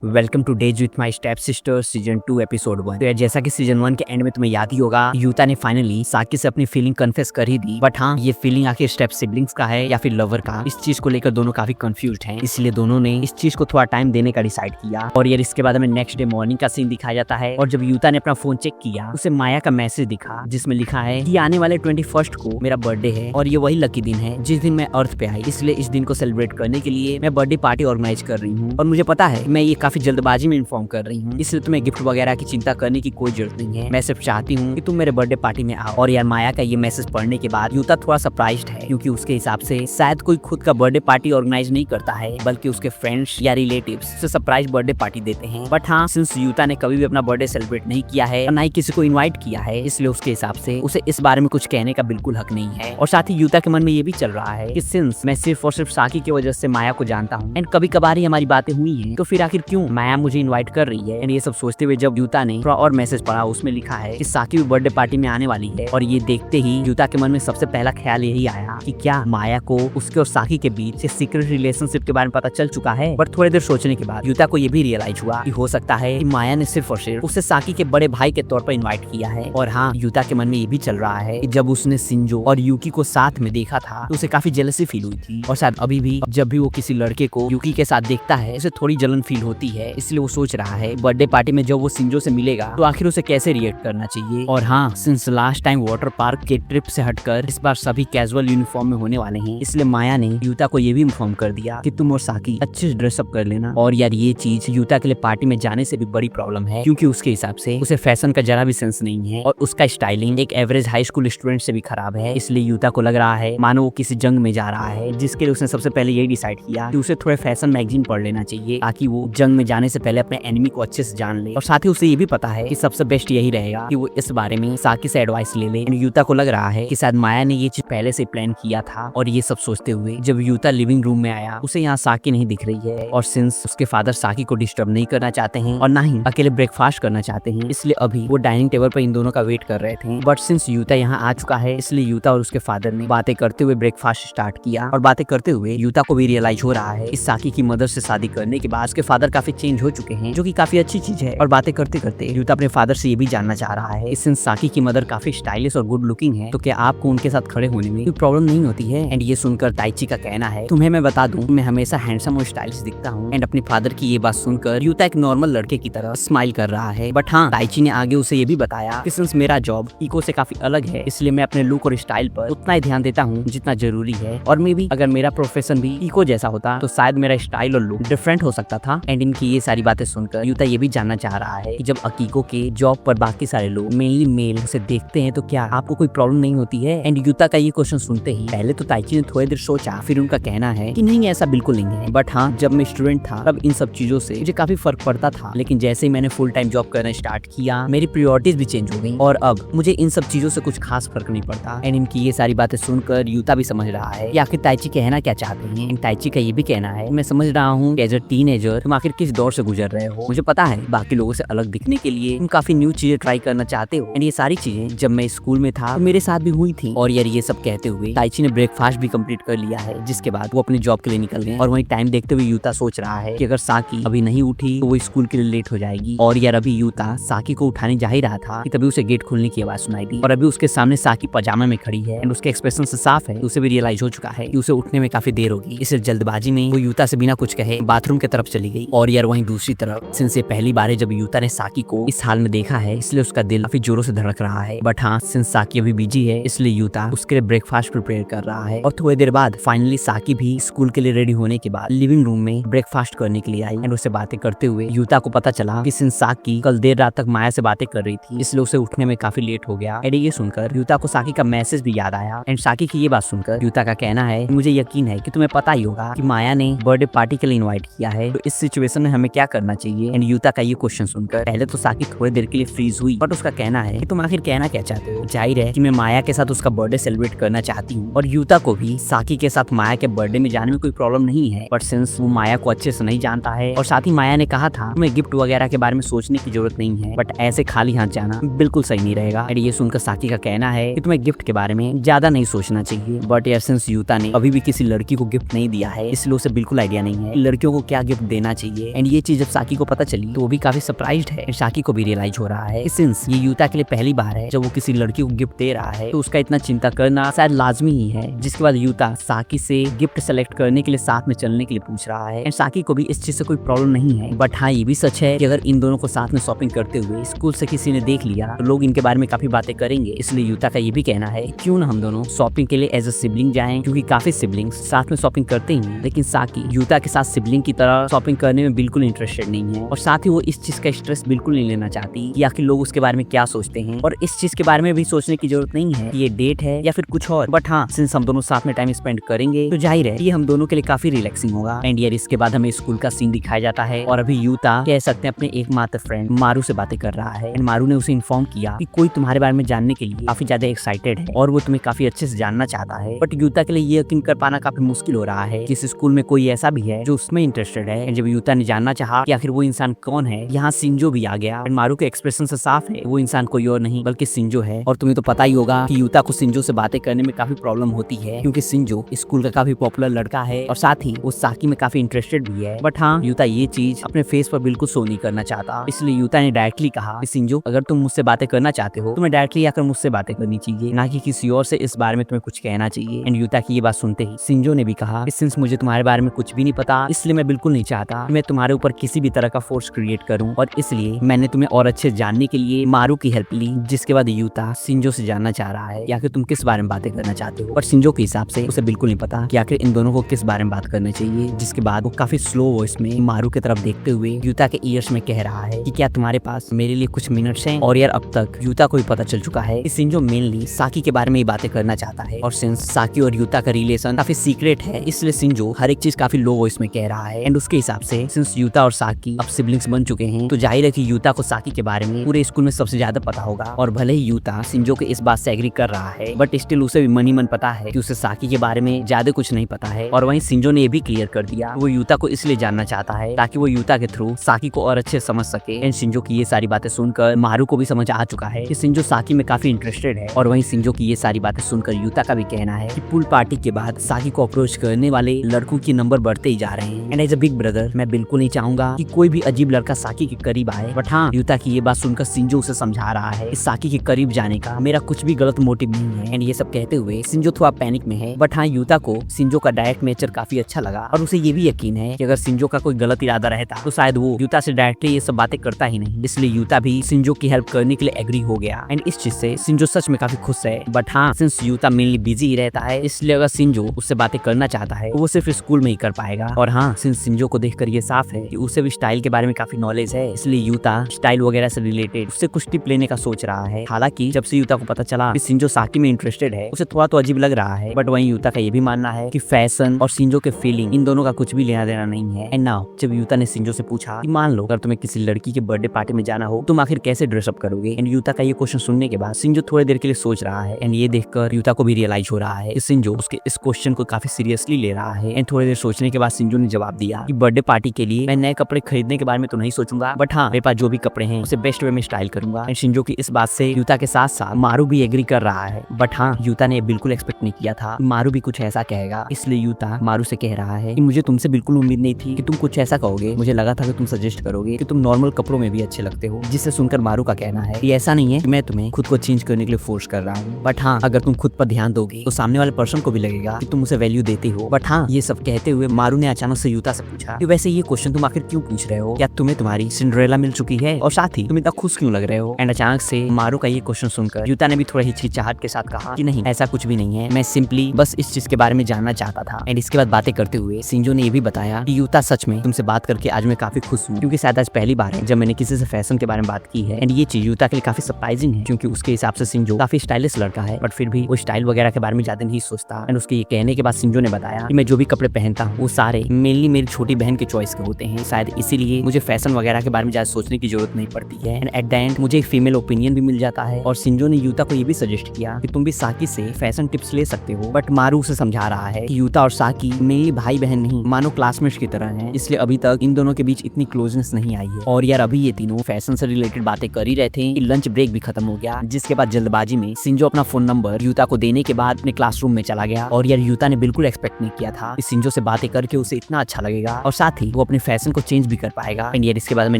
Welcome two days with my step sister season 2 episode 1। तो यार जैसा कि सीजन 1 के एंड में तुम्हें याद ही होगा, यूता ने फाइनली साकी से अपनी फीलिंग कन्फेस कर ही दी। बट हाँ, ये फीलिंग आखिर स्टेप सिबलिंग्स का है या फिर लवर का, इस चीज को लेकर दोनों काफी कंफ्यूज्ड हैं। इसलिए दोनों ने इस चीज को थोड़ा टाइम देने का डिसाइड किया। और यार इसके बाद हमें नेक्स्ट डे मॉर्निंग का सीन दिखाया जाता है। और जब यूता ने अपना फोन चेक किया, उसे माया का मैसेज दिखा जिसमें लिखा है कि आने वाले 21 को मेरा बर्थडे है और ये वही लकी दिन है जिस दिन मैं अर्थ पे आई। इसलिए इस दिन को सेलिब्रेट करने के लिए मैं बर्थडे पार्टी ऑर्गेनाइज कर रही हूँ। और मुझे पता है मैं ये काफी जल्दबाजी में इन्फॉर्म कर रही हूँ, इसलिए तुम्हें गिफ्ट वगैरह की चिंता करने की कोई जरूरत नहीं है। मैं सिर्फ चाहती हूँ कि तुम मेरे बर्थडे पार्टी में आओ। और यार माया का ये मैसेज पढ़ने के बाद यूता थोड़ा सरप्राइज्ड है, क्योंकि उसके हिसाब से शायद कोई खुद का बर्थडे पार्टी ऑर्गेनाइज नहीं करता है, बल्कि उसके फ्रेंड्स या रिलेटिव्स से सरप्राइज बर्थडे पार्टी देते हैं। बट हाँ, सिंस यूता ने कभी भी अपना बर्थडे सेलिब्रेट नहीं किया है और ना ही किसी को इन्वाइट किया है, इसलिए उसके हिसाब से उसे इस बारे में कुछ कहने का बिल्कुल हक नहीं है। और साथ ही यूता के मन में ये भी चल रहा है कि सिंस मैं सिर्फ और सिर्फ साकी की वजह से माया को जानता हूँ एंड कभी कभार ही हमारी बातें हुई हैं, तो फिर आखिर क्यों माया मुझे इन्वाइट कर रही है। एंड ये सब सोचते हुए जब यूता ने थोड़ा और मैसेज पढ़ा, उसमें लिखा है कि साकी भी बर्थडे पार्टी में आने वाली है। और ये देखते ही यूता के मन में सबसे पहला ख्याल यही आया कि क्या माया को उसके और साकी के बीच सीक्रेट रिलेशनशिप के बारे में पता चल चुका है। बट थोड़ी देर सोचने के बाद यूता को ये भी रियलाइज हुआ कि हो सकता है कि माया ने सिर्फ और सिर्फ उसे साकी के बड़े भाई के तौर पर इन्वाइट किया है। और हाँ, यूता के मन में ये भी चल रहा है कि जब उसने शिंजो और यूकी को साथ में देखा था तो उसे काफी जेलसी फील हुई थी। और शायद अभी भी जब भी वो किसी लड़के को यूकी के साथ देखता है उसे थोड़ी जलन फील होती है। इसलिए वो सोच रहा है बर्थडे पार्टी में जब वो शिंजो से मिलेगा तो आखिर उसे कैसे रिएक्ट करना चाहिए। और हाँ, since last time water park के ट्रिप से हटकर इस बार सभी कैजुअल यूनिफॉर्म में होने वाले हैं, इसलिए माया ने यूता को ये भी इन्फॉर्म कर दिया कि तुम और साकी अच्छे से ड्रेसअप कर लेना। और यार ये चीज यूता के लिए पार्टी में जाने से भी बड़ी प्रॉब्लम है, क्योंकि उसके हिसाब से उसे फैशन का जरा भी सेंस नहीं है और उसका स्टाइलिंग एक एवरेज हाई स्कूल स्टूडेंट से भी खराब है। इसलिए यूता को लग रहा है मानो वो किसी जंग में जा रहा है, जिसके लिए उसने सबसे पहले यही डिसाइड किया कि उसे थोड़े फैशन मैगजीन पढ़ लेना चाहिए, ताकि वो जंग में जाने से पहले अपने एनिमी को अच्छे से जान ले। और साथ ही उसे ये भी पता है कि सबसे बेस्ट यही रहेगा कि वो इस बारे में साकी से एडवाइस ले ले। यूता को लग रहा है कि शायद माया ने ये चीज पहले से प्लान किया था। और ये सब सोचते हुए जब यूता लिविंग रूम में आया, उसे यहाँ साकी नहीं दिख रही है। और सिंस उसके फादर साकी को डिस्टर्ब नहीं करना चाहते हैं और ना ही अकेले ब्रेकफास्ट करना चाहते हैं, इसलिए अभी वो डाइनिंग टेबल पर इन दोनों का वेट कर रहे थे। बट सिंस यूता यहाँ आ चुका है, इसलिए यूता और उसके फादर ने बातें करते हुए ब्रेकफास्ट स्टार्ट किया। और बातें करते हुए यूता को भी रियलाइज हो रहा है कि साकी की मदर से शादी करने के बाद उसके फादर काफी चेंज हो चुके हैं, जो कि काफी अच्छी चीज है। और बातें करते करते यूता अपने फादर से ये भी जानना चाह रहा है, सिंस साकी की मदर काफी स्टाइलिश और गुड लुकिंग है, तो क्या आपको उनके साथ खड़े होने में कोई प्रॉब्लम नहीं होती है। एंड ये सुनकर ताइची का कहना है, तुम्हें मैं बता दूं, मैं हमेशा हैंडसम और स्टाइलिश दिखता हूँ। एंड अपने फादर की ये बात सुनकर यूता एक नॉर्मल लड़के की तरह स्माइल कर रहा है। बट हाँ, ताइची ने आगे उसे ये भी बताया कि सिंस मेरा जॉब इको से काफी अलग है, इसलिए मैं अपने लुक और स्टाइल पर उतना ही ध्यान देता हूँ जितना जरूरी है। और मे भी अगर मेरा प्रोफेशन भी इको जैसा होता तो शायद मेरा स्टाइल और लुक डिफरेंट हो सकता था। एंड इनकी ये सारी बातें सुनकर यूता ये भी जानना चाह रहा है कि जब अकीको के जॉब पर बाकी सारे लोग मेनली मेल उसे देखते हैं तो क्या आपको कोई प्रॉब्लम नहीं होती है। एंड यूता का ये क्वेश्चन सुनते ही पहले तो ताइची ने थोड़ी देर सोचा, फिर उनका कहना है कि नहीं, ऐसा बिल्कुल नहीं है। बट हाँ, जब मैं स्टूडेंट था तब इन सब चीजों से मुझे काफी फर्क पड़ता था, लेकिन जैसे ही मैंने फुल टाइम जॉब करना स्टार्ट किया, मेरी प्रायोरिटीज भी चेंज हो गई और अब मुझे इन सब चीजों से कुछ खास फर्क नहीं पड़ता। एंड इनकी ये सारी बातें सुनकर यूता भी समझ रहा है कि आखिर ताइची कहना क्या चाहते हैं। ताइची का ये भी कहना है, मैं समझ रहा हूँ एज अ टीनेजर तुम आखिर किस दौर से गुजर रहे हो। मुझे पता है बाकी लोगों से अलग दिखने के लिए तुम काफी न्यू चीजें ट्राई करना चाहते हो। एंड ये सारी चीजें जब मैं स्कूल में था तो मेरे साथ भी हुई थी। और यार ये सब कहते हुए ताइची ने ब्रेकफास्ट भी कंप्लीट कर लिया है, जिसके बाद वो अपनी जॉब के लिए निकल गए। और वहीं टाइम देखते हुए यूता सोच रहा है कि अगर साकी अभी नहीं उठी तो वो स्कूल के लिए लेट हो जाएगी। और यार अभी यूता साकी को उठाने जा ही रहा था कि तभी उसे गेट खोलने की आवाज सुनाई दी। और अभी उसके सामने साकी पजामा में खड़ी है एंड उसके एक्सप्रेशन से साफ है उसे भी रियलाइज हो चुका है कि उसे उठने में काफी देर होगी। इस जल्दबाजी में वो यूता से बिना कुछ कहे बाथरूम की तरफ चली गई। और यार वहीं दूसरी तरफ सिंस से पहली बार जब यूता ने साकी को इस हाल में देखा है, इसलिए उसका दिल काफी जोरों से धड़क रहा है। बट हाँ, सिंस साकी अभी बिजी है, इसलिए यूता उसके लिए ब्रेकफास्ट प्रिपेयर कर रहा है। और थोड़ी देर बाद फाइनली साकी भी स्कूल के लिए रेडी होने के बाद लिविंग रूम में ब्रेकफास्ट करने के लिए आई। एंड उससे बातें करते हुए यूता को पता चला कि सिंस साकी कल देर रात तक माया से बातें कर रही थी, इसलिए उसे उठने में काफी लेट हो गया। एंड ये सुनकर यूता को साकी का मैसेज भी याद आया। एंड साकी की ये बात सुनकर यूता का कहना है, मुझे यकीन है कि तुम्हें पता ही होगा कि माया ने बर्थडे पार्टी के लिए इन्वाइट किया है, तो इस सिचुएशन में हमें क्या करना चाहिए। एंड यूता का ये क्वेश्चन सुनकर पहले तो साकी थोड़ी देर के लिए फ्रीज हुई, बट उसका कहना है कि तुम आखिर कहना क्या चाहते हो। जाहिर है कि मैं माया के साथ उसका बर्थडे सेलिब्रेट करना चाहती हूँ और यूता को भी साकी के साथ माया के बर्थडे में जाने में कोई प्रॉब्लम नहीं है। बट सिंस वो माया को अच्छे से नहीं जानता है और साथ ही माया ने कहा था तुम्हें गिफ्ट वगैरह के बारे में सोचने की जरूरत नहीं है, बट ऐसे खाली हाथ जाना बिल्कुल सही नहीं रहेगा। एंड ये सुनकर साकी का कहना है कि तुम्हें गिफ्ट के बारे में ज्यादा नहीं सोचना चाहिए। बट यार सिंस यूता ने अभी भी किसी लड़की को गिफ्ट नहीं दिया है, इसलिए उसे बिल्कुल आइडिया नहीं है लड़कियों को क्या गिफ्ट देना चाहिए। एंड ये चीज जब साकी को पता चली तो वो भी काफी सरप्राइज्ड है। साकी को भी रियलाइज हो रहा है सिंस ये यूता के लिए पहली बार है जब वो किसी लड़की को गिफ्ट दे रहा है तो उसका इतना चिंता करना शायद लाजमी ही है। जिसके बाद यूता साकी से गिफ्ट सेलेक्ट करने के लिए साथ में चलने के लिए पूछ रहा है एंड साकी को भी इस चीज से कोई प्रॉब्लम नहीं है। बट हाँ ये भी सच है कि अगर इन दोनों को साथ में शॉपिंग करते हुए स्कूल से किसी ने देख लिया तो लोग इनके बारे में काफी बातें करेंगे। इसलिए यूता का ये भी कहना है क्यों ना हम दोनों शॉपिंग के लिए एज अ सिबलिंग जाएं, क्योंकि काफी सिबलिंग्स साथ में शॉपिंग करते ही हैं लेकिन साकी यूता के साथ सिबलिंग की तरह शॉपिंग करने में बिल्कुल इंटरेस्टेड नहीं है और साथ ही वो इस चीज का स्ट्रेस बिल्कुल नहीं लेना चाहती कि आखिर लोग उसके बारे में क्या सोचते हैं और इस चीज के बारे में भी सोचने की जरूरत नहीं है कि ये डेट है या फिर कुछ और। बट हाँ सिंस हम दोनों साथ में टाइम स्पेंड करेंगे तो जाहिर है ये हम दोनों के लिए काफी रिलैक्सिंग होगा। एंड यार इसके बाद हमें स्कूल का सीन दिखाया जाता है और अभी यूता कह सकते हैं अपने एकमात्र फ्रेंड मारू से बातें कर रहा है एंड मारू ने उसे इन्फॉर्म किया कि कोई तुम्हारे बारे में जानने के लिए काफी ज्यादा एक्साइटेड है और वो तुम्हें काफी अच्छे से जानना चाहता है। बट यूता के लिए ये यकीन कर पाना काफी मुश्किल हो रहा है कि इस स्कूल में कोई ऐसा भी है जो उसमें इंटरेस्टेड है। जब यूता ने जानना चाहा कि आखिर वो इंसान कौन है, यहाँ सिंजो भी आ गया। मारू के एक्सप्रेशन से साफ है वो इंसान कोई और नहीं बल्कि सिंजो है। और तुम्हें तो पता ही होगा कि यूता को सिंजो से बातें करने में काफी प्रॉब्लम होती है क्योंकि सिंजो स्कूल का काफी पॉपुलर लड़का है और साथ ही वो साकी में काफी इंटरेस्टेड भी है। बट हाँ यूता ये चीज अपने फेस पर बिल्कुल शो नहीं करना चाहता, इसलिए यूता ने डायरेक्टली कहा सिंजो अगर तुम मुझसे बातें करना चाहते हो तुम्हें डायरेक्टली आकर मुझसे बातें करनी चाहिए, ना कि किसी और से इस बारे में तुम्हें कुछ कहना चाहिए। एंड यूता की ये बात सुनते ही सिंजो ने भी कहा सिंस मुझे तुम्हारे बारे में कुछ भी नहीं पता इसलिए मैं बिल्कुल नहीं चाहता मैं तुम्हारे ऊपर किसी भी तरह का फोर्स क्रिएट करूं और इसलिए मैंने तुम्हें और अच्छे जानने के लिए मारू की हेल्प ली। जिसके बाद यूता सिंजो से जानना चाह रहा है कि आखिर तुम किस बारे में बातें करना चाहते हो, पर सिंजो के हिसाब से उसे बिल्कुल नहीं पता कि आखिर इन दोनों को किस बारे में बात करनी चाहिए। जिसके बाद वो काफी स्लो वॉइस में मारू की तरफ देखते हुए यूता के ईयर्स में कह रहा है कि क्या तुम्हारे पास मेरे लिए कुछ मिनट्स हैं। और यार अब तक यूता को भी पता चल चुका है कि सिंजो मेनली साकी के बारे में ही बातें करना चाहता है और सिंस साकी और यूता का रिलेशन काफी सीक्रेट है इसलिए सिंजो हर एक चीज काफी लो वॉइस में कह रहा है। एंड उसके हिसाब से सिंस यूता और साकी अब सिबलिंग्स बन चुके हैं तो जाहिर है कि यूता को साकी के बारे में पूरे स्कूल में सबसे ज्यादा पता होगा। और भले ही यूता सिंजो के इस बात से एग्री कर रहा है बट स्टिल उसे भी मन ही मन पता है कि उसे साकी के बारे में ज्यादा कुछ नहीं पता है। और वहीं सिंजो ने ये भी क्लियर कर दिया वो यूता को इसलिए जानना चाहता है ताकि वो यूता के थ्रू साकी को और अच्छे समझ सके। एंड सिंजो की ये सारी बातें सुनकर मारू को भी समझ आ चुका है कि सिंजो साकी में काफी इंटरेस्टेड है। और वहीं सिंजो की ये सारी बातें सुनकर यूता का भी कहना है कि पूल पार्टी के बाद साकी को अप्रोच करने वाले लड़कों की नंबर बढ़ते ही जा रहे हैं। And as a big brother मैं बिल्कुल नहीं चाहूंगा कि कोई भी अजीब लड़का साकी के करीब आए। बट हाँ यूता की ये बात सुनकर सिंजो उसे समझा रहा है कि साकी के करीब जाने का मेरा कुछ भी गलत मोटिव नहीं है। एंड ये सब कहते हुए सिंजो थोड़ा पैनिक में है। बट हाँ यूता को सिंजो का डायरेक्ट नेचर काफी अच्छा लगा और उसे ये भी यकीन है कि अगर सिंजो का कोई गलत इरादा रहता तो शायद वो यूता से डायरेक्टली ये सब बातें करता ही नहीं। इसलिए यूता भी सिंजो की हेल्प करने के लिए एग्री हो गया। एंड इस चीज से सिंजो सच में काफी खुश है। बट हाँ सिंस यूता मेनली बिजी ही रहता है इसलिए अगर सिंजो उससे बातें करना चाहता है तो वो सिर्फ स्कूल में ही कर पाएगा। और हाँ सिंस सिंजो को देखकर ये साफ है कि उसे भी स्टाइल के बारे में काफी नॉलेज है इसलिए यूता स्टाइल वगैरह से रिलेटेड उससे कुछ टिप लेने का सोच रहा है। हालांकि जब से यूता को पता चला कि सिंजो साकी में इंटरेस्टेड है उसे थोड़ा तो अजीब लग रहा है। बट वहीं यूता का ये भी मानना है कि फैशन और सिंजो के फीलिंग इन दोनों का कुछ भी लेना देना नहीं है। एंड नाउ जब यूता ने सिंजो से पूछा कि मान लो अगर तुम्हें किसी लड़की के बर्थडे पार्टी में जाना हो तुम आखिर कैसे ड्रेसअप करोगे। एंड यूता का ये क्वेश्चन सुनने के बाद सिंजो थोड़ी देर के लिए सोच रहा है। एंड ये देखकर यूता को भी रियलाइज हो रहा है कि सिंजो उसके इस क्वेश्चन को काफी सीरियसली ले रहा है। एंड थोड़ी देर सोचने के बाद सिंजो ने जवाब दिया कि बर्थडे पार्टी के लिए मैं नए कपड़े खरीदने के बारे में तो नहीं सोचूंगा बट हाँ मेरे पास जो भी कपड़े हैं उसे बेस्ट वे में स्टाइल करूंगा। एंड सिंजो की इस बात से यूता के साथ साथ मारू भी एग्री कर रहा है। बट हाँ यूता ने बिल्कुल एक्सपेक्ट नहीं किया था मारू भी कुछ ऐसा कहेगा इसलिए यूता मारू से कह रहा है कि मुझे तुमसे बिल्कुल उम्मीद नहीं थी कि तुम कुछ ऐसा कहोगे। मुझे लगा था कि तुम सजेस्ट करोगे कि तुम नॉर्मल कपड़ों में भी अच्छे लगते हो। जिससे सुनकर मारू का कहना है कि ऐसा नहीं है कि मैं तुम्हें खुद को चेंज करने के लिए फोर्स कर रहा हूँ बट हाँ अगर तुम खुद पर ध्यान दोगे तो सामने वाले पर्सन को भी लगेगा कि तुम उसे वैल्यू देते हो। बट हाँ ये सब कहते हुए मारू ने अचानक से यूता से पूछा कि वैसे ये क्वेश्चन तुम आखिर क्यों पूछ रहे हो, क्या तुम्हें तुम्हारी सिंड्रेला मिल चुकी है और साथ ही तुम इतना खुश क्यों लग रहे हो। एंड अचानक से मारू का ये क्वेश्चन सुनकर यूता ने भी थोड़ा हिचकिचाहट के साथ कहा कि नहीं ऐसा कुछ भी नहीं है, मैं सिंपली बस इस चीज के बारे में जानना चाहता था। एंड इसके बाद बातें करते हुए सिंजो ने ये भी बताया कि यूता सच में तुमसे बात करके आज मैं काफी खुश हूँ क्योंकि शायद आज पहली बार है जब मैंने किसी से फैशन के बारे में बात की है। एंड ये चीज यूता के लिए काफी सरप्राइजिंग है क्योंकि उसके हिसाब से सिंजो काफी स्टाइलिश लड़का है बट फिर भी वो स्टाइल वगैरह के बारे में ज्यादा नहीं सोचता। एंड उसके ये कहने के बाद सिंजो ने बताया कि मैं जो भी कपड़े पहनता हूँ वो सारे मेनली मेरी छोटी बहन के चॉइस के होते हैं, शायद इसीलिए मुझे फैशन वगैरह के बारे में ज्यादा सोचने की जरूरत नहीं पड़ती है। एंड एट द एंड मुझे एक फीमेल ओपिनियन भी मिल जाता है। और सिंजो ने यूता को ये भी सजेस्ट किया कि तुम भी साकी से फैशन टिप्स ले सकते हो। बट मारू उसे समझा रहा है कि यूता और साकी मेनली भाई बहन नहीं मानो क्लासमेट्स की तरह हैं, इसलिए अभी तक इन दोनों के बीच इतनी क्लोजनेस नहीं आई है। और यार अभी ये तीनों फैशन से रिलेटेड बातें कर ही रहे थे कि लंच ब्रेक भी खत्म हो गया, जिसके बाद जल्दबाजी में सिंजो अपना फोन नंबर यूता को देने के बाद अपने क्लासरूम में चला गया। और यार यूता ने बिल्कुल एक्सपेक्ट नहीं किया था कि सिंजो से बातें करके उसे इतना अच्छा लगेगा और साथ ही वो अपने अपने फैशन को चेंज भी कर पाएगा। एंड यार इसके बाद में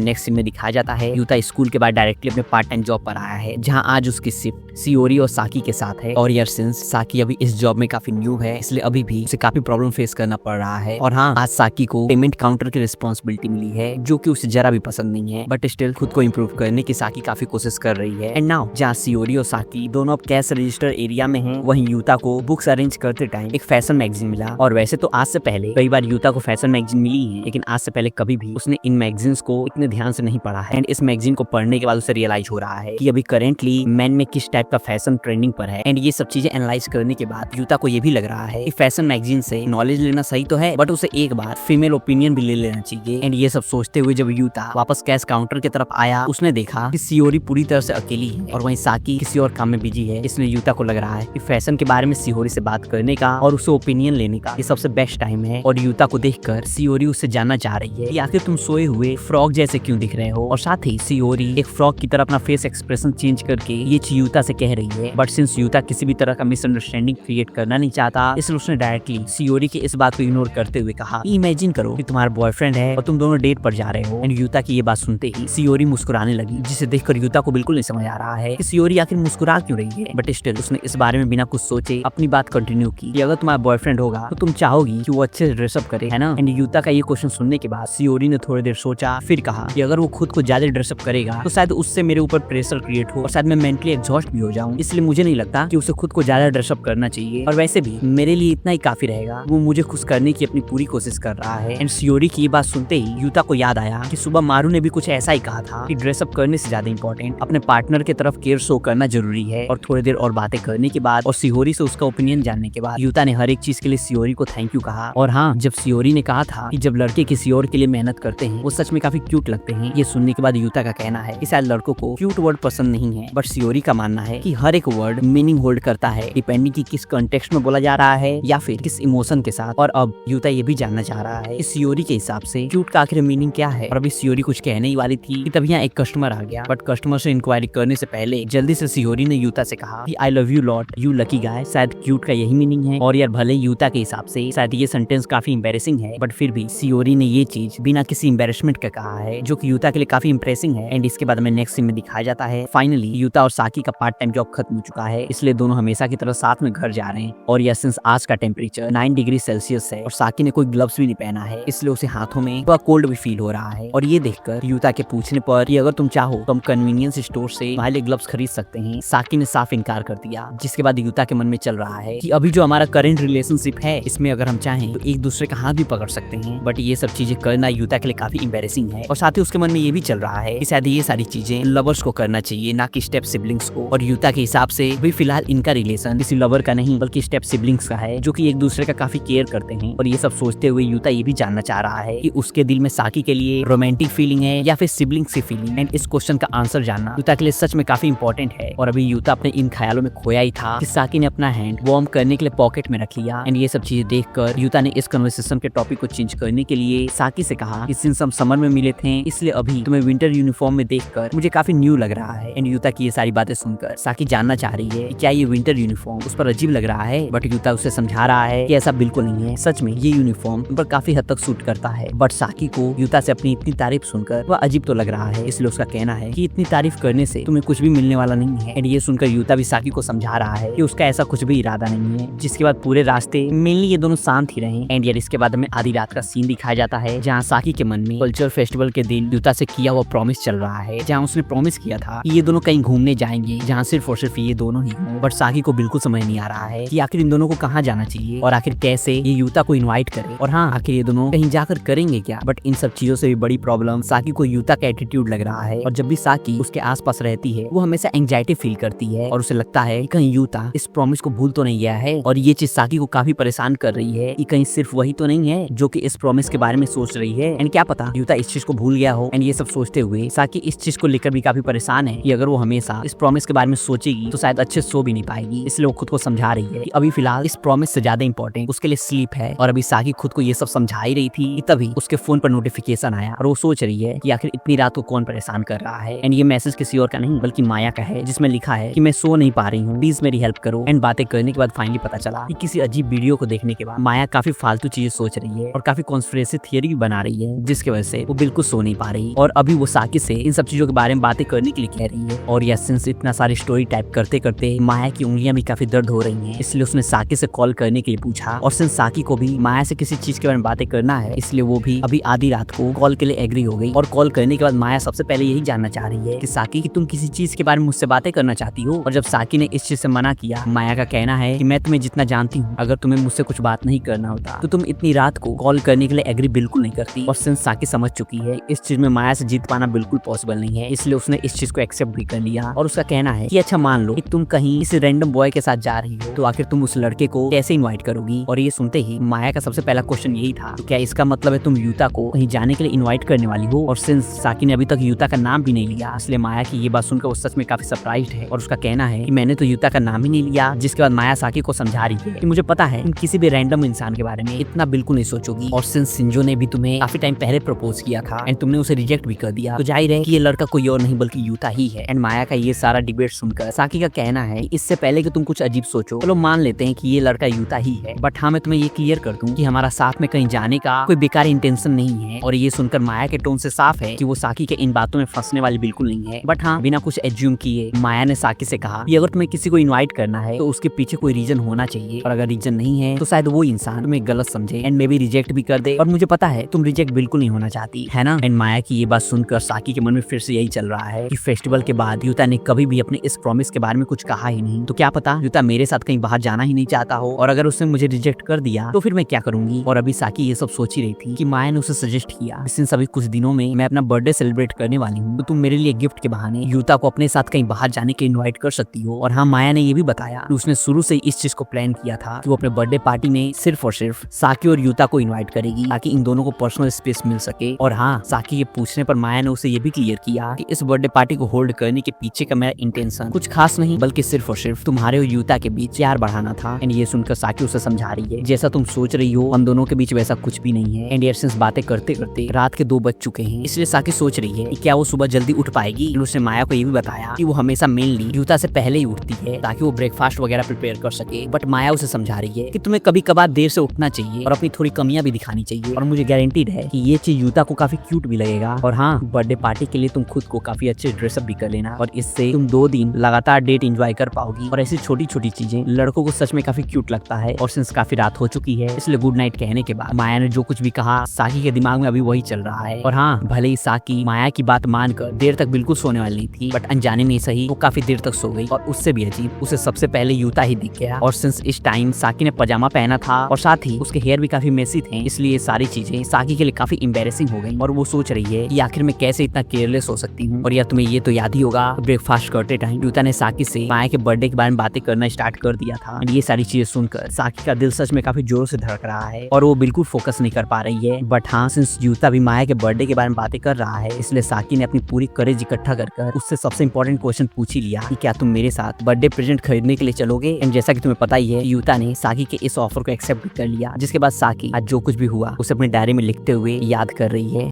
नेक्स्ट सीन में दिखाया जाता है यूता स्कूल के बाद डायरेक्टली अपने पार्ट टाइम जॉब पर आया है, जहाँ आज उसकी शिफ्ट सियोरी और साकी के साथ है। और यार सिंस साकी अभी इस जॉब में काफी न्यू है, इसलिए अभी भी उसे काफी प्रॉब्लम फेस करना पड़ रहा है। और हाँ, आज साकी को पेमेंट काउंटर की रिस्पॉन्सिबिलिटी मिली है, जो कि उसे जरा भी पसंद नहीं है, बट स्टिल खुद को इम्प्रूव करने की साकी काफी कोशिश कर रही है। एंड नाउ जहाँ सियोरी और साकी दोनों अब कैश रजिस्टर एरिया में हैं, वहीं यूता को बुक्स अरेंज करते टाइम एक फैशन मैगजीन मिला। और वैसे तो आज से पहले कई बार यूता को फैशन मैगजीन मिली है, लेकिन आज से पहले कभी भी उसने इन मैगजीन्स को इतने ध्यान से नहीं पढ़ा है। एंड इस मैगजीन को पढ़ने के बाद उसे रियलाइज हो रहा है कि अभी करेंटली मैन में किस टाइप का फैशन ट्रेंडिंग पर है। एंड ये सब चीजें एनालाइज करने के बाद यूता को ये भी लग रहा है कि फैशन मैगजीन से नॉलेज लेना सही तो है, बट उसे एक बार फीमेल ओपिनियन भी ले लेना चाहिए। एंड ये सब सोचते हुए जब यूता वापस कैश काउंटर की तरफ आया, उसने देखा कि सियोरी पूरी तरह से अकेली है और वहीं साकी किसी और काम में बिजी है। इसलिए यूता को लग रहा है कि फैशन के बारे में सियोरी से बात करने का और उसे ओपिनियन लेने का ये सबसे बेस्ट टाइम है। और यूता को देखकर सियोरी उससे जानना चाह रही है कि आखिर तुम सोए हुए फ्रॉग जैसे क्यों दिख रहे हो। और साथ ही सियोरी एक फ्रॉग की तरह अपना फेस एक्सप्रेशन चेंज करके ये चीज यूता से कह रही है, बट सिंस यूता किसी भी तरह का मिसअंडरस्टैंडिंग क्रिएट करना नहीं चाहता, इसलिए उसने डायरेक्टली सियोरी की इस बात को इग्नोर करते हुए कहा, इमेजिन करो कि तुम्हारा बॉयफ्रेंड है और तुम दोनों डेट पर जा रहे हो। एंड यूता की ये बात सुनते ही सियोरी मुस्कुराने लगी, जिसे देखकर यूता को बिल्कुल नहीं समझ आ रहा है कि सियोरी आखिर मुस्कुरा क्यों रही है। बट स्टिल उसने इस बारे में बिना कुछ सोचे अपनी बात कंटिन्यू की कि अगर तुम्हारा बॉयफ्रेंड होगा तो तुम चाहोगी कि वो अच्छे से ड्रेसअप करे, है ना। एंड यूता का ये क्वेश्चन सुनने के बाद सियोरी ने थोड़ी देर सोचा, फिर कहा कि अगर वो खुद को ज्यादा ड्रेसअप करेगा तो शायद उससे मेरे ऊपर प्रेशर क्रिएट हो और शायद मैं मेंटली एग्जॉस्ट भी हो जाऊं, इसलिए मुझे नहीं लगता कि उसे खुद को ज्यादा ड्रेसअप करना चाहिए। और वैसे भी मेरे लिए इतना ही काफी रहेगा, वो मुझे खुश करने की अपनी पूरी कोशिश कर रहा है। एंड सियोरी की ये बात सुनते ही यूता को याद आया कि सुबह मारू ने भी कुछ ऐसा ही कहा था कि ड्रेसअप करने से ज्यादा इंपॉर्टेंट अपने पार्टनर की तरफ केयर शो करना जरूरी है। और थोड़ी देर और बातें करने के बाद और सियोरी से उसका ओपिनियन जानने के बाद यूता ने हर एक चीज के लिए सियोरी को थैंक यू कहा। और हाँ, जब सियोरी ने कहा था कि जब लड़के किसी और के लिए मेहनत करते हैं वो सच में काफी क्यूट लगते हैं, ये सुनने के बाद यूता का कहना है कि शायद लड़कों को क्यूट वर्ड पसंद नहीं है, बट सियोरी का मानना है कि हर एक वर्ड मीनिंग होल्ड करता है, डिपेंडिंग कि किस कॉन्टेक्स्ट में बोला जा रहा है या फिर किस इमोशन के साथ। और अब यूता ये भी जानना चाह रहा है कि सियोरी के हिसाब से क्यूट का आखिर मीनिंग क्या है। और अभी सियोरी कुछ कहने ही वाली थी कि तभी यहाँ एक कस्टमर आ गया, बट कस्टमर से इंक्वायरी करने से पहले जल्दी से सियोरी ने यूता से कहा कि I love you lot you lucky guy. शायद क्यूट का यही मीनिंग है। और यार भले यूता के हिसाब से शायद ये सेंटेंस काफी एम्बैरेसिंग है, बट फिर भी सियोरी ने ये चीज बिना किसी एम्बैरेसमेंट के कहा है, जो कि यूता के लिए काफी इंप्रेसिंग है। एंड इसके बाद में नेक्स्ट सीन में दिखाया जाता है फाइनली यूता और साकी का पार्ट टाइम जॉब खत्म हो चुका है, इसलिए दोनों हमेशा की तरह साथ में घर जा रहे हैं। और यह सिंस आज का टेम्परेचर 9 डिग्री सेल्सियस है और साकी ने कोई ग्लव्स भी नहीं पहना है, इसलिए उसे हाथों में थोड़ा कोल्ड भी फील हो रहा है। और ये देखकर यूता के पूछने पर कि अगर तुम चाहो तो हम कन्वीनियंस स्टोर से तुम्हारे लिए ग्लव्स खरीद सकते हैं, साकी ने साफ इनकार कर दिया। जिसके बाद यूता के मन में चल रहा है कि अभी जो हमारा करंट रिलेशनशिप है इसमें अगर हम चाहें तो एक दूसरे का हाथ भी पकड़ सकते हैं, बट ये सब चीजें करना यूता के लिए काफी एम्बैरेसिंग है। और साथ ही उसके मन में ये भी चल रहा है कि शायद ये सारी चीजें लवर्स को करना चाहिए, ना कि स्टेप सिबलिंग्स को। और यूता के हिसाब से भी फिलहाल इनका रिलेशन किसी लवर का नहीं बल्कि स्टेप सिबलिंग्स का है, जो कि एक दूसरे का काफी केयर करते हैं। और ये सब सोचते हुए यूता ये भी जानना चाह रहा है कि उसके दिल में साकी के लिए रोमांटिक फीलिंग है या फिर सिबलिंग्स की फीलिंग। एंड इस क्वेश्चन का आंसर जानना यूता के लिए सच में काफी इंपॉर्टेंट है। और अभी यूता अपने इन ख्यालों में खोया ही था कि साकी ने अपना हैंड वार्म करने के लिए पॉकेट में रख लिया। एंड ये सब चीजें देखकर यूता ने इस कन्वर्सेशन के टॉपिक को चेंज करने के लिए साकी से कहा कि सिंस हम समर में मिले थे इसलिए अभी तुम्हें विंटर यूनिफॉर्म में देखकर मुझे काफी न्यू लग रहा है। एंड यूता की ये सारी बातें सुनकर साकी जानना चाह रही है कि क्या ये विंटर यूनिफॉर्म उस पर अजीब लग रहा है, बट यूता उसे समझा रहा है कि ऐसा बिल्कुल नहीं है, सच में ये यूनिफॉर्म उन पर काफी हद तक सूट करता है। बट साकी को यूता से अपनी इतनी तारीफ सुनकर वह अजीब तो लग रहा है, इसलिए उसका कहना है कि इतनी तारीफ करने से तुम्हें कुछ भी मिलने वाला नहीं है। एंड ये सुनकर यूता भी साकी को समझा रहा है कि उसका ऐसा कुछ भी इरादा नहीं है। जिसके बाद पूरे रास्ते मेनली ये दोनों शांत ही रहे। एंड यार इसके बाद हमें आधी रात का सीन दिखाया जाता है जहाँ साकी के मन में कल्चर फेस्टिवल के दिन यूता से किया हुआ प्रॉमिस चल रहा है, जहाँ उसने प्रॉमिस किया था कि ये दोनों कहीं घूमने जाएंगे जहाँ सिर्फ और सिर्फ ये दोनों ही हों। बट साकी को बिल्कुल समझ नहीं आ रहा है कि आखिर इन दोनों को कहाँ जाना चाहिए और आखिर कैसे ये यूता को इन्वाइट करे, और हाँ आखिर ये दोनों कहीं जाकर करेंगे क्या। बट इन सब चीजों से भी बड़ी प्रॉब्लम साकी को यूता का एटीट्यूड लग रहा है। और जब भी साकी उसके आसपास रहती है वो हमेशा एंग्जाइटी फील करती है और उसे लगता है कि कहीं यूता इस प्रॉमिस को भूल तो नहीं गया है। और ये चीज साकी को काफी परेशान कर रही है कि कहीं सिर्फ वही तो नहीं है जो कि इस प्रॉमिस के बारे में सोच रही है, एंड क्या पता यूता इस चीज को भूल गया हो। एंड ये सब सोचते हुए साकी इस चीज को लेकर भी काफी परेशान है कि अगर वो हमेशा इस प्रॉमिस के बारे में सोचेगी तो शायद अच्छे सो भी नहीं पाएगी। इसलिए वो खुद को समझा रही है कि अभी फिलहाल इस प्रॉमिस से ज्यादा इंपॉर्टेंट उसके लिए स्लीप है। और अभी साकी खुद को ये सब समझा ही रही थी कि तभी उसके फोन पर नोटिफिकेशन आया और वो सोच रही है कि आखिर इतनी रात को कौन परेशान कर रहा है। एंड ये मैसेज किसी और का नहीं बल्कि माया का है, जिसमें लिखा है कि मैं सो नहीं पा रही हूँ, प्लीज मेरी हेल्प करो। एंड बातें करने के बाद फाइनली पता चला कि किसी अजीब वीडियो को देखने के बाद माया काफी फालतू चीजें सोच रही है और काफी कॉन्स्पिरेसी थियरी स्टोरी बना रही है जिसकी वजह से वो बिल्कुल सो नहीं पा रही और अभी वो साकी से इन सब चीजों के बारे में बातें करने के लिए कह रही है। और सिंस इतना सारी स्टोरी टाइप करते करते माया की उंगलियां भी काफी दर्द हो रही हैं, इसलिए उसने साकी से कॉल करने के लिए पूछा। और सिंस साकी को भी माया से किसी चीज के बारे में बातें करना है, इसलिए वो भी अभी आधी रात को कॉल के लिए एग्री हो गई। और कॉल करने के बाद माया सबसे पहले यही जानना चाह रही है कि साकी, कि तुम किसी चीज के बारे में मुझसे बातें करना चाहती हो। और जब साकी ने इस चीज से मना किया, माया का कहना है कि मैं तुम्हें जितना जानती हूँ, अगर तुम्हें मुझसे कुछ बात नहीं करना होता तो तुम इतनी रात को कॉल करने के लिए एग्री बिल्कुल नहीं करती। और सिंस साकी समझ चुकी है इस चीज में माया से जीत पाना बिल्कुल पॉसिबल नहीं है, इसलिए उसने इस चीज को एक्सेप्ट भी कर लिया। और उसका कहना है कि अच्छा मान लो कि तुम कहीं इस रैंडम बॉय के साथ जा रही हो, तो आखिर तुम उस लड़के को कैसे इनवाइट करोगी। और ये सुनते ही माया का सबसे पहला क्वेश्चन यही था, तो क्या इसका मतलब है तुम यूता को कहीं जाने के लिए इनवाइट करने वाली हो। और सिंस साकी ने अभी तक यूता का नाम भी नहीं लिया, इसलिए माया की ये बात सुनकर वो सच में काफी सरप्राइज्ड है। और उसका कहना है कि मैंने तो यूता का नाम ही नहीं लिया। जिसके बाद माया साकी को समझा रही है कि मुझे पता है तुम किसी भी रैंडम इंसान के बारे में इतना बिल्कुल नहीं सोचोगी, और सिंस शिंजो ने भी तुम्हें काफी टाइम पहले प्रपोज किया था एंड तुमने उसे रिजेक्ट भी कर दिया, तो जाहिर है कि ये लड़का कोई और नहीं बल्कि यूता ही है। एंड माया का ये सारा डिबेट सुनकर साकी का कहना है इससे पहले कि तुम कुछ अजीब सोचो, चलो मान लेते हैं कि ये लड़का यूता ही है, बट हाँ मैं तुम्हें ये क्लियर कर दूं कि हमारा साथ में कहीं जाने का कोई बेकार इंटेंशन नहीं है। और ये सुनकर माया के टोन से साफ है कि वो साकी के इन बातों में फंसने वाली बिल्कुल नहीं है। बट हाँ, बिना कुछ एज्यूम किए माया ने साकी से कहा कि अगर तुम्हें किसी को इनवाइट करना है तो उसके पीछे कोई रीजन होना चाहिए, और अगर रीजन नहीं है तो शायद वो इंसान तुम्हें गलत समझे एंड मे बी रिजेक्ट भी कर दे। और मुझे पता है तुम रिजेक्ट बिल्कुल नहीं होना चाहती है ना। एंड माया की ये बात सुनकर साकी के मन में फिर से यही चल रहा है कि फेस्टिवल के बाद यूता ने कभी भी अपने इस प्रॉमिस के बारे में कुछ कहा ही नहीं, तो क्या पता यूता मेरे साथ कहीं बाहर जाना ही नहीं चाहता हो, और अगर उसने मुझे रिजेक्ट कर दिया तो फिर मैं क्या करूंगी। और अभी साकी ये सब सोच ही रही थी कि माया ने उसे सजेस्ट किया, सिंस अभी कुछ दिनों में मैं अपना बर्थडे सेलिब्रेट करने वाली हूँ, तो तुम मेरे लिए गिफ्ट के बहाने यूता को अपने साथ कहीं बाहर जाने के इनवाइट कर सकती हो। और हाँ, माया ने ये भी बताया कि उसने शुरू से इस चीज को प्लान किया था कि वो अपने बर्थडे पार्टी में सिर्फ और सिर्फ साकी और यूता को इनवाइट करेगी ताकि इन दोनों को पर्सनल स्पेस मिल सके। और हाँ, साकी के पूछने पर माया ने उसे ये भी क्लियर किया कि इस बर्थडे पार्टी को होल्ड करने के पीछे का मेरा इंटेंशन कुछ खास नहीं, बल्कि सिर्फ और सिर्फ तुम्हारे और यूता के बीच प्यार बढ़ाना था। एंड ये सुनकर साकी उसे समझा रही है जैसा तुम सोच रही हो हम दोनों के बीच वैसा कुछ भी नहीं है। एंड सिंस बातें करते करते रात के 2 बज चुके हैं, इसलिए साकी सोच रही है कि क्या वो सुबह जल्दी उठ पाएगी। उसने माया को ये भी बताया कि वो हमेशा मेनली यूता से पहले ही उठती है ताकि वो ब्रेकफास्ट वगैरह प्रिपेयर कर सके। बट माया उसे समझा रही है कि तुम्हें कभी कभार देर से उठना चाहिए और अपनी थोड़ी कमियां भी दिखानी चाहिए, और मुझे गारंटीड है कि ये चीज यूता को काफी क्यूट भी लगेगा। और हाँ, बर्थडे पार्टी के लिए तुम खुद को काफी अच्छे ड्रेसअप भी कर लेना, और इससे तुम 2 दिन लगातार डेट एंजॉय कर पाओगी। और ऐसी छोटी छोटी चीजें लड़कों को सच में काफी क्यूट लगता है। और सिंस काफी रात हो चुकी है, इसलिए गुड नाइट कहने के बाद माया ने जो कुछ भी कहा साकी के दिमाग में अभी वही चल रहा है। और हाँ, भले ही साकी माया की बात मानकर देर तक बिल्कुल सोने वाली नहीं थी, बट अनजाने में सही वो काफी देर तक सो गई। और उससे भी अजीब, उसे सबसे पहले यूता ही दिख गया। और सिंस इस टाइम साकी ने पजामा पहना था और साथ ही उसके हेयर भी काफी मेसी थे, इसलिए सारी चीजें साकी के लिए काफी एम्बैरेसिंग हो गई। और वो सोच रही है कि आखिर मैं कैसे इतना केयरलेस हो सकती हूँ। और यार तुम्हें ये तो याद ही होगा, ब्रेकफास्ट करते टाइम यूता ने साकी से माया के बर्थडे के बारे में बातें करना स्टार्ट कर दिया था। ये सारी चीजें सुनकर साकी का दिल सच में काफी जोर से धड़क रहा है और वो बिल्कुल फोकस नहीं कर पा रही है। बट हाँ, सिंस यूता भी माया के बर्थडे के बारे में बातें कर रहा है, इसलिए साकी ने अपनी पूरी करेज इकट्ठा कर उससे सबसे इंपॉर्टेंट क्वेश्चन पूछ ही लिया कि क्या तुम मेरे साथ बर्थडे प्रेजेंट खरीदने के लिए चलोगे। एंड जैसा कि तुम्हें पता ही है, यूता ने साकी के इस ऑफर को एक्सेप्ट कर लिया, जिसके बाद साकी आज जो कुछ भी हुआ उसे अपनी डायरी में लिखते हुए याद कर रही है।